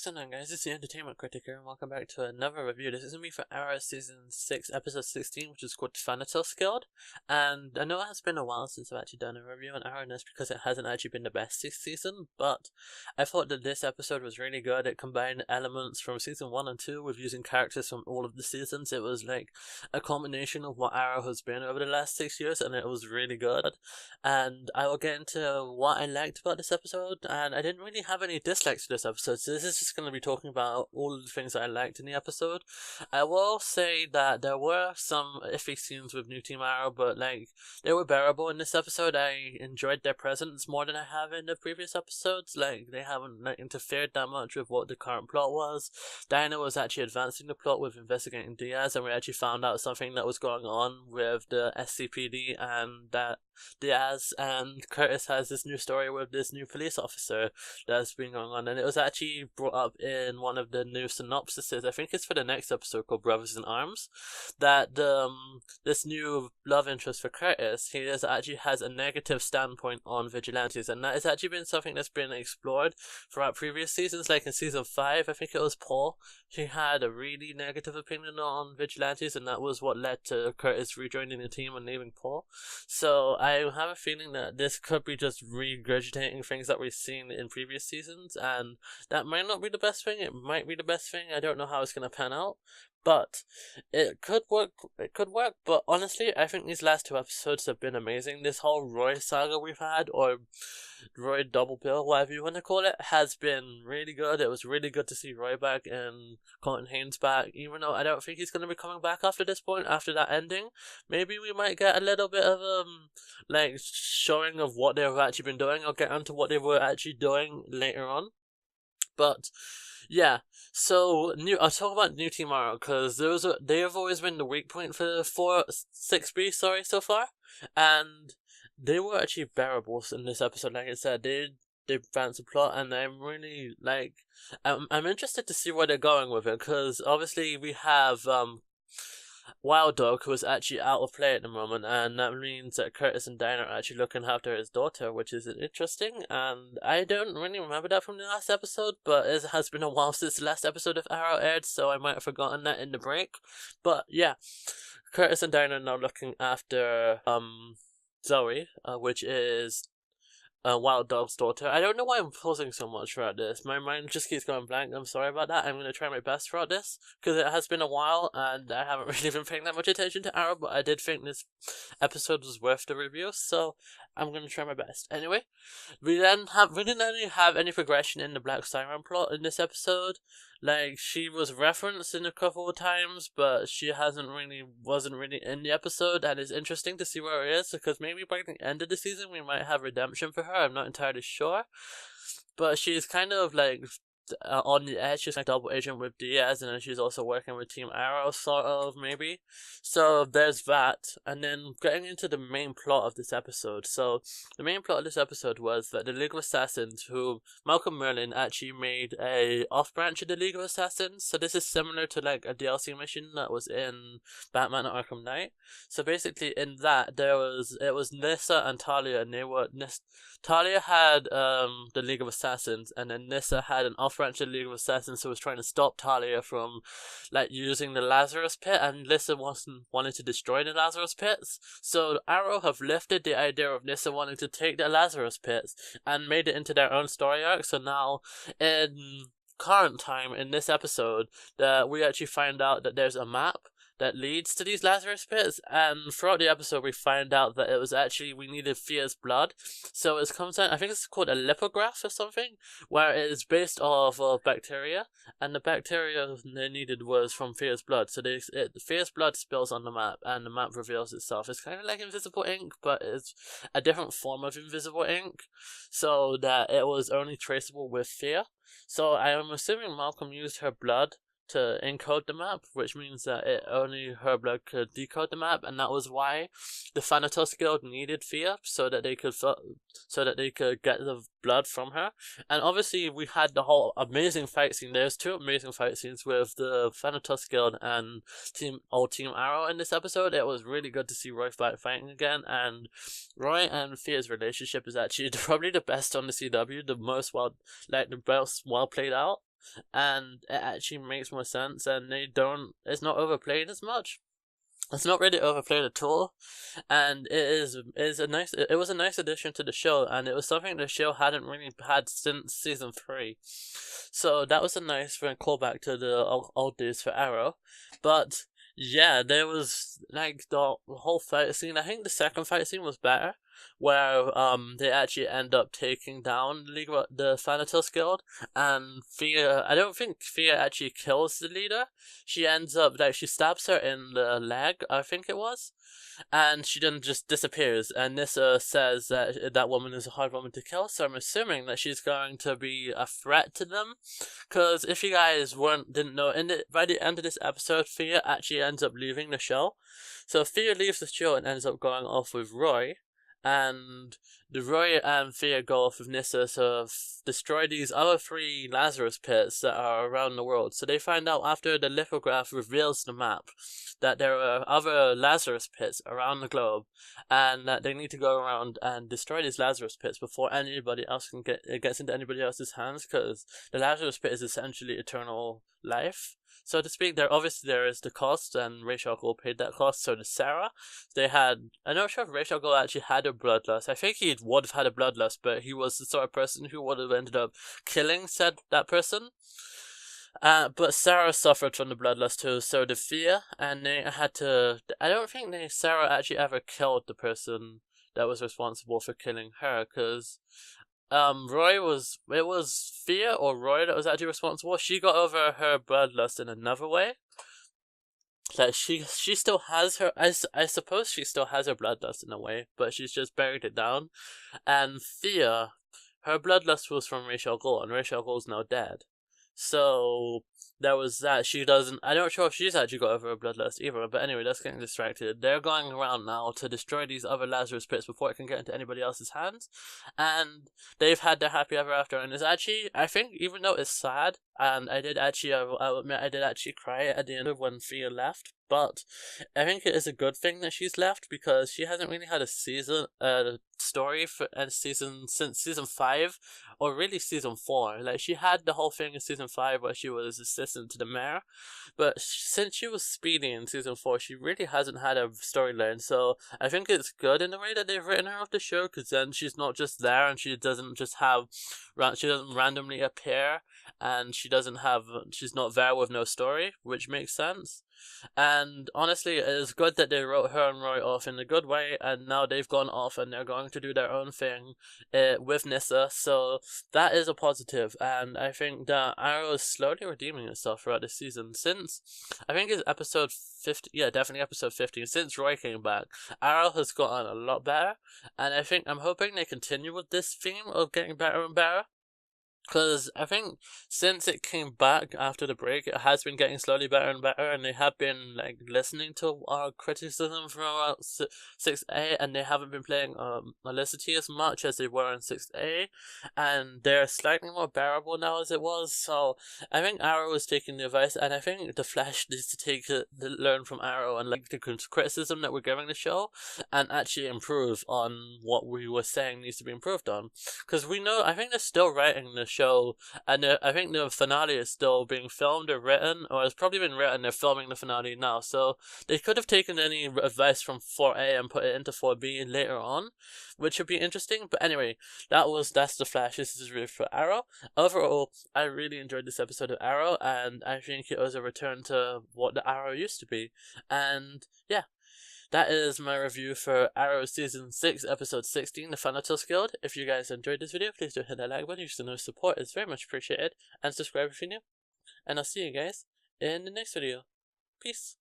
what's going on, guys? This is the Entertainment Critic here, and welcome back to another review. This is going to be for Arrow Season 6, Episode 16, which is called Thanatos. And I know it has been a while since I've actually done a review on Arrow, and that's because it hasn't actually been the best this season, but I thought that this episode was really good. It combined elements from Season 1 and 2 with using characters from all of the seasons. It was like a combination of what Arrow has been over the last 6 years, and it was really good. And I will get into what I liked about this episode, and I didn't really have any dislikes to this episode, so this is just going to be talking about all of the things that I liked in the episode. I will say that there were some iffy scenes with New Team Arrow, but like they were bearable in this episode. I enjoyed their presence more than I have in the previous episodes. Like they haven't interfered that much with what the current plot was. Diana was actually advancing the plot with investigating Diaz, and we actually found out something that was going on with the SCPD, and that Diaz and Curtis has this new story with this new police officer that's been going on, and it was actually brought up in one of the new synopsises. I think it's for the next episode called Brothers in Arms, that this new love interest for Curtis, he actually has a negative standpoint on vigilantes, and that has actually been something that's been explored throughout previous seasons. Like in season 5, I think it was Paul, he had a really negative opinion on vigilantes, and that was what led to Curtis rejoining the team and leaving Paul. So I have a feeling that this could be just regurgitating things that we've seen in previous seasons, and that might not be the best thing. It might be the best thing. I don't know how it's going to pan out, but it could work. But honestly, I think these last 2 episodes have been amazing. This whole Roy saga we've had, or Roy double bill, whatever you want to call it, has been really good. It was really good to see Roy back and Colton Haynes back, even though I don't think he's going to be coming back after this point, after that ending. Maybe we might get a little bit of like showing of what they've actually been doing. I'll get onto what they were actually doing later on. But yeah, so I'll talk about New Team Arrow, because they have always been the weak point for 6B so far, and they were actually bearable in this episode. Like I said, they advanced the plot, and I'm really I'm interested to see where they're going with it, because obviously we have Wild Dog, who is actually out of play at the moment, and that means that Curtis and Diana are actually looking after his daughter, which is interesting, and I don't really remember that from the last episode, but it has been a while since the last episode of Arrow aired, so I might have forgotten that in the break. But yeah, Curtis and Diana are now looking after Zoe, which is Wild Dog's daughter. I don't know why I'm pausing so much throughout this. My mind just keeps going blank. I'm sorry about that. I'm going to try my best throughout this, because it has been a while, and I haven't really been paying that much attention to Arrow, but I did think this episode was worth the review, so I'm going to try my best. Anyway, we didn't really have any progression in the Black Siren plot in this episode. Like, she was referenced in a couple of times, but she wasn't really in the episode, and it's interesting to see where it is, because maybe by the end of the season we might have redemption for her. I'm not entirely sure, but she's kind of like on the edge. She's like double agent with Diaz, and then she's also working with Team Arrow, sort of, maybe. So there's that, and then getting into the main plot of this episode. So the main plot of this episode was that the League of Assassins, who Malcolm Merlyn actually made a off-branch of the League of Assassins. So this is similar to like a DLC mission that was in Batman Arkham Knight. So basically in that, it was Nissa and Talia, and Talia had the League of Assassins, and then Nissa had an off-branch of the League of Assassins who was trying to stop Talia from like using the Lazarus Pit, and Nissa wanted to destroy the Lazarus Pits. So Arrow have lifted the idea of Nissa wanting to take the Lazarus Pits and made it into their own story arc. So now in current time, in this episode, that we actually find out that there's a map that leads to these Lazarus Pits, and throughout the episode we find out that it was actually, we needed Fear's blood. So it comes out, I think it's called a lithograph or something, where it is based off of bacteria, and the bacteria they needed was from Fear's blood. So Fear's blood spills on the map, and the map reveals itself. It's kind of like invisible ink, but it's a different form of invisible ink, so that it was only traceable with Fear. So I am assuming Malcolm used her blood to encode the map, which means that only her blood could decode the map, and that was why the Thanatos Guild needed Fear, so that they could get the blood from her. And obviously we had the whole amazing fight scene. There's 2 amazing fight scenes with the Thanatos Guild and Team Arrow in this episode. It was really good to see Roy fighting again, and Roy and Fear's relationship is actually probably the best on the CW, the most well played out. and it actually makes more sense, and it's not overplayed as much. It's not really overplayed at all, and it was a nice addition to the show, and it was something the show hadn't really had since season 3. So that was a nice callback to the old days for Arrow. But yeah, there was like the whole fight scene. I think the second fight scene was better, where they actually end up taking down the Thanatos Guild, and Thea. I don't think Thea actually kills the leader. She ends up she stabs her in the leg, I think it was, and she then just disappears. And Nissa says that that woman is a hard woman to kill, so I'm assuming that she's going to be a threat to them. Because if you guys didn't know, by the end of this episode, Thea actually ends up leaving the show. So Thea leaves the show and ends up going off with Roy. And Roy and Thea go off with Nissa to destroy these other 3 Lazarus pits that are around the world. So they find out after the lithograph reveals the map that there are other Lazarus pits around the globe, and that they need to go around and destroy these Lazarus pits before anybody else gets into anybody else's hands, because the Lazarus pit is essentially eternal life, so to speak. There is the cost, and Rachel Gold paid that cost. So to Sarah, I'm not sure if Rachel Gold actually had a bloodlust. I think he would have had a bloodlust, but he was the sort of person who would have ended up killing that person. But Sarah suffered from the bloodlust too, so did Thea, and they had to. I don't think Sarah actually ever killed the person that was responsible for killing her, because it was Thea or Roy that was actually responsible. She got over her bloodlust in another way. Like she still has her. I suppose she still has her bloodlust in a way, but she's just buried it down. And Thea, her bloodlust was from Rachel Gold, and Rachel Gold's now dead. So there was that. I'm not sure if she's actually got over her bloodlust either, but anyway, that's getting distracted. They're going around now to destroy these other Lazarus pits before it can get into anybody else's hands, and they've had their happy ever after, and it's actually, I think, even though it's sad, and I did actually, I'll admit, I did actually cry at the end of when Thea left, but I think it is a good thing that she's left, because she hasn't really had a story since season 5, or really season 4. Like, she had the whole thing in season 5 where she was assistant to the mayor, but since she was Speedy in season 4, she really hasn't had a storyline. So I think it's good in the way that they've written her off the show, because then she's not just there, and she doesn't randomly appear, and she's not there with no story, which makes sense. And honestly, it is good that they wrote her and Roy off in a good way, and now they've gone off and they're going to do their own thing with Nissa, so that is a positive. And I think that Arrow is slowly redeeming itself throughout the season. Since, I think it's episode 50, yeah, definitely episode 15, since Roy came back, Arrow has gotten a lot better, and I'm hoping they continue with this theme of getting better and better. Because I think since it came back after the break, it has been getting slowly better and better, and they have been listening to our criticism from 6A, and they haven't been playing Malicity as much as they were in 6A, and they're slightly more bearable now as it was. So I think Arrow is taking the advice, and I think the Flash needs to learn from Arrow and the criticism that we're giving the show, and actually improve on what we were saying needs to be improved on. Because I think they're still writing the show, and I think the finale is still being filmed or written, or it's probably been written. They're filming the finale now, so they could have taken any advice from 4A and put it into 4B later on, which would be interesting. But anyway, that's the Flash. This is really for Arrow. Overall, I really enjoyed this episode of Arrow, and I think it was a return to what the Arrow used to be. And yeah, that is my review for Arrow Season 6, Episode 16, The Thanatos Guild. If you guys enjoyed this video, please do hit that like button. Your support is very much appreciated. And subscribe if you're new. And I'll see you guys in the next video. Peace.